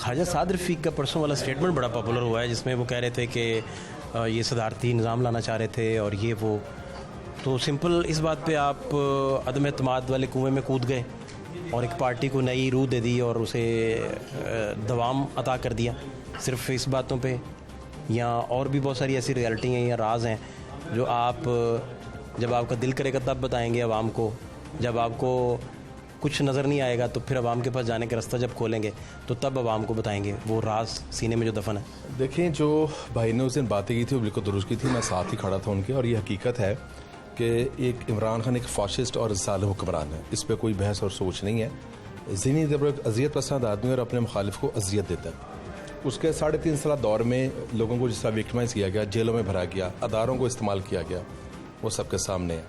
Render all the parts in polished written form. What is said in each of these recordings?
ख्वाजा साद रफ़ीक का परसों वाला स्टेटमेंट बड़ा पॉपुलर हुआ है, जिसमें वो कह रहे थे कि ये सदारती निज़ाम लाना चाह रहे थे और ये वो। तो सिंपल इस बात पे आप अदम एतमाद वाले कुएं में कूद गए और एक पार्टी को नई रूह दे दी और उसे दवाम अता कर दिया सिर्फ इस बातों पे, या और भी बहुत सारी ऐसी रियलिटी हैं या राज हैं जो आप जब आपका दिल करेगा तब बताएंगे आवाम को, जब आपको कुछ नज़र नहीं आएगा तो फिर आवाम के पास जाने का रास्ता जब खोलेंगे तो तब आवाम को बताएंगे वो राज सीने में जो दफन है। देखिए, जो भाई ने उस दिन बातें की थी वो बिल्कुल दुरुस्त की थी, मैं साथ ही खड़ा था उनके, और ये हकीकत है कि एक इमरान खान एक फाशिस्ट और ज़ालिम हुक्मरान है, इस पर कोई बहस और सोच नहीं है। ज़हनी अजियत पसंद आदमी और अपने मुखालिफ को अजियत देता है। उसके 3.5 साल दौर में लोगों को जिस तरह विक्टिमाइज़ किया गया, जेलों में भरा गया, अदारों को इस्तेमाल किया गया, वो सबके सामने है,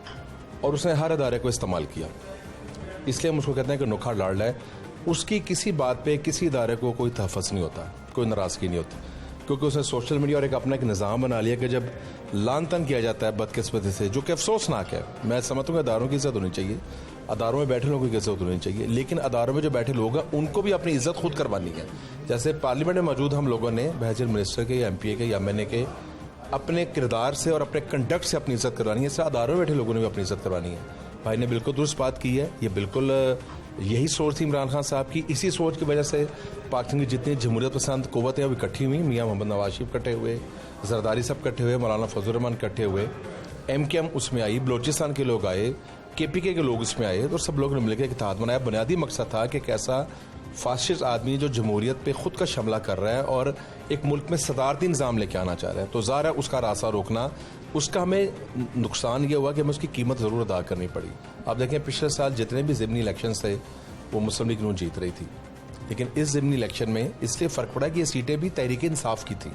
और उसने हर अदारे को इस्तेमाल किया। इसलिए हम उसको कहते हैं कि नोखा लाडला है। उसकी किसी बात पे किसी इदारे को कोई तहफ़्फ़ुज़ नहीं होता, कोई नाराज़गी नहीं होती, क्योंकि उसने सोशल मीडिया और एक अपना एक निज़ाम बना लिया कि जब लान तन किया जाता है बदकिस्मती से, जो कि अफसोसनाक है। मैं समझता हूँ अदारों की इज़्ज़त होनी चाहिए, अदारों में बैठे लोगों की इज़्ज़त होनी चाहिए, लेकिन अदारों में जो बैठे लोग हैं उनको भी अपनी इज़्ज़त खुद करवानी है। जैसे पार्लियामेंट में मौजूद हम लोगों ने बहस मिनिस्टर के या MPA के या MNA के अपने किरदार से और अपने कंडक्ट से अपनी इज़्ज़त करवानी है, इससे अदारों में बैठे लोगों ने भी अपनी इज़्ज़त करवानी है। भाई ने बिल्कुल दुरुस्त बात की है, ये बिल्कुल यही सोच थी इमरान खान साहब की। इसी सोच की वजह से पाकिस्तान की जितनी जमहूरियत पसंद क़ुव्वतें अब इकट्ठी हुई, मियाँ मोहम्मद नवाज शरीफ इकट्ठे हुए, जरदारी साहब इकट्ठे हुए, मौलाना फजल रहमान इकट्ठे हुए, MKM उसमें आई, बलोचिस्तान के लोग आए, KPK के लोग उसमें आए, तो सब लोगों ने मिलकर इत्तेहाद बनाया। बुनियादी मकसद था कि कैसा फाशिस्ट आदमी जो जमहूरियत पे खुद का शमला कर रहा है और एक मुल्क में सदारती निज़ाम लेके आना चाह रहा है, तो ज़ाहिर है उसका रास्ता रोकना, उसका हमें नुकसान ये हुआ कि हमें उसकी कीमत ज़रूर अदा करनी पड़ी। आप देखें, पिछले साल जितने भी ज़िमनी इलेक्शन थे वो मुस्लिम लीग नून जीत रही थी, लेकिन इस ज़िमनी इलेक्शन में इसलिए फ़र्क पड़ा कि ये सीटें भी तहरीक इंसाफ की थी,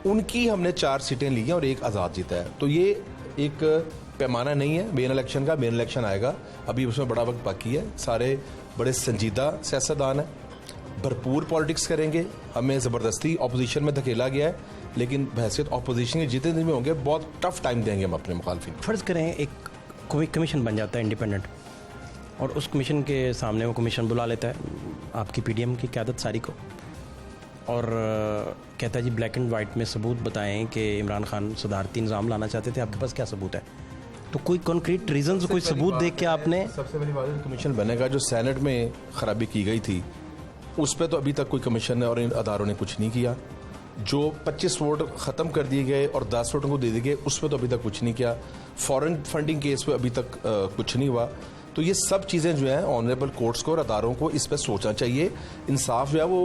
उनकी हमने 4 सीटें ली हैं और 1 आज़ाद जीता है। तो ये एक पैमाना नहीं है मेन इलेक्शन का। मेन इलेक्शन आएगा, अभी उसमें बड़ा वक्त बाकी है। सारे बड़े संजीदा सियासतदान हैं, भरपूर पॉलिटिक्स करेंगे। हमें ज़बरदस्ती अपोजिशन में धकेला गया है, लेकिन बहसियत अपोजिशन के जितने दिन में होंगे बहुत टफ टाइम देंगे हम अपने मुखालफिन। फ़र्ज़ करें एक कोई कमीशन बन जाता है इंडिपेंडेंट, और उस कमीशन के सामने वो कमीशन बुला लेता है आपकी PDM की क़यादत सारी को और कहता है जी ब्लैक एंड वाइट में सबूत बताएं कि इमरान खान सदारती निज़ाम लाना चाहते थे, आपके पास क्या सबूत है? तो कोई कॉन्क्रीट रीजंस, कोई सबूत देख के आपने। सबसे बड़ी बात है कमीशन बनेगा, जो सेनेट में खराबी की गई थी उस पर तो अभी तक कोई कमीशन और इन अदारों ने कुछ नहीं किया। जो 25 वोट ख़त्म कर दिए गए और 10 वोटों को दे दिए गए उस पर तो अभी तक कुछ नहीं किया। फॉरेन फंडिंग केस पे अभी तक कुछ नहीं हुआ। तो ये सब चीज़ें जो हैं ऑनरेबल कोर्ट्स को और अदारों को इस पर सोचना चाहिए। इंसाफ जो है वो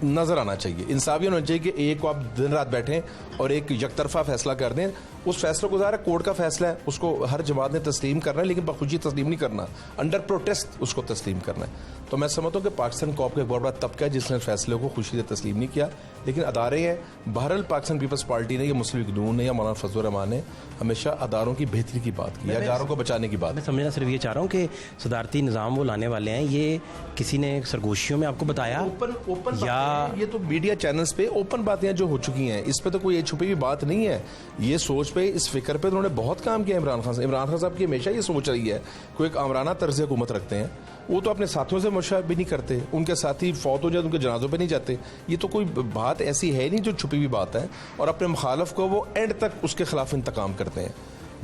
नज़र आना चाहिए। इंसाफ ये होना चाहिए कि एक को आप दिन रात बैठें और एक यकतरफा फैसला कर दें। उस फैसले को ज़ाहिर है कोर्ट का फैसला है, उसको हर जमात ने तस्लीम करना है, लेकिन बखुशी तस्लीम नहीं करना, अंडर प्रोटेस्ट उसको तस्लीम करना है। तो मैं समझता हूँ कि पाकिस्तान कॉप का एक बहुत बड़ा तबका है जिसने फैसले को खुशी से तस्लीम नहीं किया, लेकिन अदारे हैं। बहरहाल पाकिस्तान पीपल्स पार्टी ने या मुस्लिम लीग नून ने या मौलाना फजल रहमान ने हमेशा अदारों की बेहतरी की बात की, अदारों को बचाने की बात। मैं समझना सिर्फ ये चाह रहा हूँ कि सदारती निज़ाम वो लाने वाले हैं, ये किसी ने सरगोशियों में आपको बताया? ओपन या ये तो मीडिया चैनल्स पे ओपन बातें जो हो चुकी हैं, इस पे तो कोई छुपी हुई बात नहीं है। ये सोच पे, इस फिक्र पे उन्होंने बहुत काम किया इमरान खान साहब की हमेशा ये सोच रही है कोई एक आमराना तर्ज हुकूमत रखते हैं। वो तो अपने साथियों से मुशावरा भी नहीं करते, उनके साथी फौत हो जाए उनके जनाजों पे नहीं जाते। ये तो कोई बात ऐसी है नहीं जो छुपी हुई बात है, और अपने मुखालफ को वो एंड तक उसके खिलाफ इंतकाम करते हैं।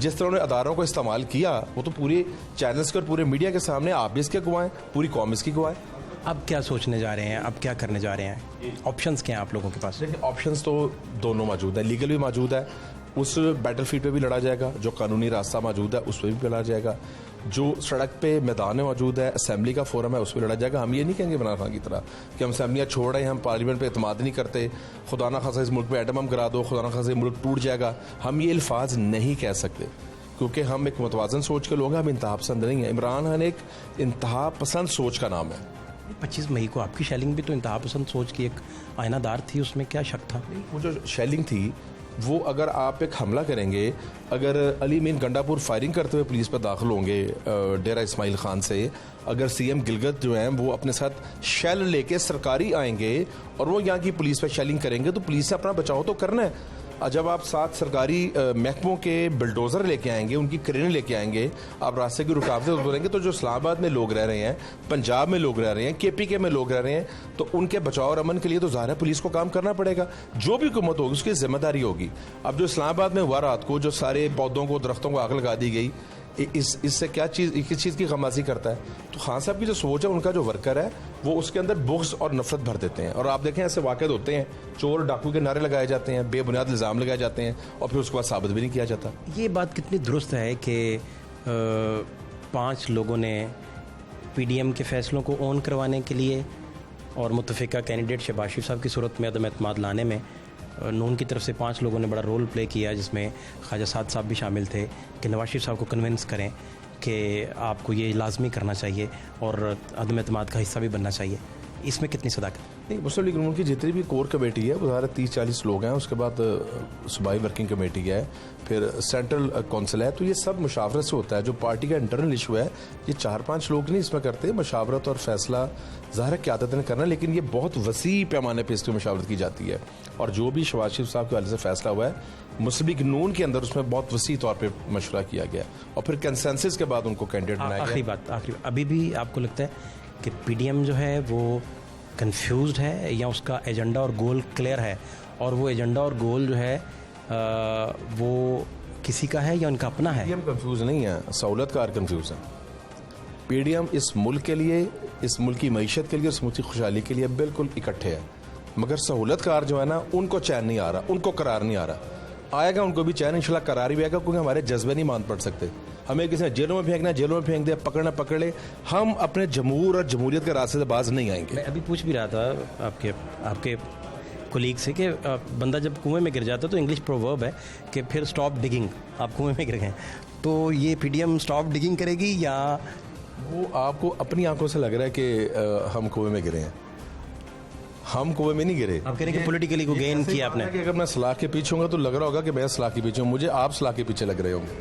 जिस तरह उन्होंने अदारों को इस्तेमाल किया वो तो पूरे चैनल्स के और पूरे मीडिया के सामने आप भी इसके गवाह हैं, पूरी कौम इसकी गवाह है। अब क्या सोचने जा रहे हैं, अब क्या करने जा रहे हैं, ऑप्शंस क्या हैं आप लोगों के पास? देखिए, ऑप्शंस तो दोनों मौजूद है, लीगल भी मौजूद है, उस बैटलफील्ड पे भी लड़ा जाएगा, जो कानूनी रास्ता मौजूद है उस पर भी लड़ा जाएगा, जो सड़क पे मैदान में मौजूद है, असेंबली का फोरम है उस पर लड़ा जाएगा। हम ये नहीं कहेंगे इमरान खान की तरह कि हम असेंबलियाँ छोड़ रहे हैं, हम पार्लियामेंट पे एतमाद नहीं करते, खुदा ना खासा इस मुल्क पे एटम करा दो, खुदा ना खासा मुल्क टूट जाएगा। हम ये अल्फाज नहीं कह सकते क्योंकि हम एक मुतवाज़न सोच के लोग हैं, हम इंतहा पसंद नहीं है। इमरान खान एक इंतहा पसंद सोच का नाम है। 25 मई को आपकी शेलिंग भी तो इंतहा पसंद सोच की एक आयनादार थी, उसमें क्या शक था? वो जो शेलिंग थी वो, अगर आप एक हमला करेंगे, अगर अली मीन गंडापुर फायरिंग करते हुए पुलिस पर दाखिल होंगे डेरा इस्माइल खान से, अगर CM गिलगित जो हैं वो अपने साथ शेल लेके सरकारी आएंगे और वो यहाँ की पुलिस पर शेलिंग करेंगे, तो पुलिस से अपना बचाव तो करना है। और जब आप साथ सरकारी महकमों के बिल्डोज़र लेके आएंगे, उनकी क्रेन लेके आएंगे, आप रास्ते की रुकावटें बोलेंगे, तो जो इस्लामाबाद में लोग रह रहे हैं, पंजाब में लोग रह रहे हैं, KPK में लोग रह रहे हैं, तो उनके बचाव और अमन के लिए तो ज़ाहिर है पुलिस को काम करना पड़ेगा। जो भी हुकूमत होगी उसकी जिम्मेदारी होगी। अब जो इस्लामाबाद में हुआ रात को, जो सारे पौधों को, दरख्तों को आग लगा दी गई, इससे क्या चीज़, किस चीज़ की खमासी करता है? तो खान साहब की जो सोच है, उनका जो वर्कर है, वो उसके अंदर बुग़्ज़ और नफरत भर देते हैं। और आप देखें ऐसे वाक़े होते हैं, चोर डाकू के नारे लगाए जाते हैं, बेबुनियाद इल्ज़ाम लगाए जाते हैं और फिर उसके बाद साबित भी नहीं किया जाता। ये बात कितनी दुरुस्त है कि 5 लोगों ने PDM के फैसलों को ऑन करवाने के लिए और मुतफ़िका कैंडिडेट शहबाज शरीफ साहब की सूरत में अदम एतमाद लाने में नून की तरफ से 5 लोगों ने बड़ा रोल प्ले किया, जिसमें ख्वाजा साद साहब भी शामिल थे कि नवाज शरीफ साहब को कन्विंस करें कि आपको ये लाजमी करना चाहिए और अदम एतमाद का हिस्सा भी बनना चाहिए। इसमें कितनी सदाकत? नहीं, मुस्लिम लीग नून की जितनी भी कोर कमेटी है वो ज़्यादा 30-40 लोग हैं, उसके बाद सूबाई वर्किंग कमेटी है, फिर सेंट्रल कौंसिल है, तो ये सब मुशावरत से होता है। जो पार्टी का इंटरनल इशू है, ये 4-5 लोग नहीं इसमें करते, मशावरत और फैसला ज़ाहिर है क़यादत ने करना, लेकिन ये बहुत वसी पैमाने पर इसकी मशावरत की जाती है। और जो भी शहबाज शरीफ साहब के वाले से फैसला हुआ है मुस्लिम लीग नून के अंदर, उसमें बहुत वसी तौर पर मशवरा किया गया और फिर कंसेंसस के बाद उनको कैंडिडेट बनाया गया। आखिरी अभी भी आपको लगता है कि PDM जो है वो कंफ्यूज्ड है या उसका एजेंडा और गोल क्लियर है, और वो एजेंडा और गोल जो है वो किसी का है या उनका अपना है? PDM कंफ्यूज नहीं है, सहूलतकार कंफ्यूज है। PDM इस मुल्क के लिए, इस मुल्क की मईशत के लिए, इस मुल्क की खुशहाली के लिए बिल्कुल इकट्ठे है, मगर सहूलतकार जो है ना, उनको चैन नहीं आ रहा, उनको करार नहीं आ रहा। आएगा उनको भी चैन, इंशाल्लाह करार भी आएगा, क्योंकि हमारे जज्बे नहीं मान पड़ सकते। हमें किसी ने जेलों में फेंकना, जेलों में फेंक दे, पकड़ना पकड़ ले, हम अपने जमहूर और जमहूरियत के रास्ते से बाज नहीं आएंगे। मैं अभी पूछ भी रहा था आपके कोलीग से कि बंदा जब कुएं में गिर जाता है तो इंग्लिश प्रोवर्ब है कि फिर स्टॉप डिगिंग, आप कुएं में गिर गए, तो ये PDM स्टॉप डिगिंग करेगी या वो आपको अपनी आंखों से लग रहा है कि हम कुएं में गिरे हैं? हम कुएं में नहीं गिरे। आप कह रहे हैं कि पॉलिटिकली को गेन किया आपने? कि अगर मैं सलाह के पीछे होंगे तो लग रहा होगा कि मैं सलाह के पीछे हूँ, मुझे आप सलाह के पीछे लग रहे होंगे।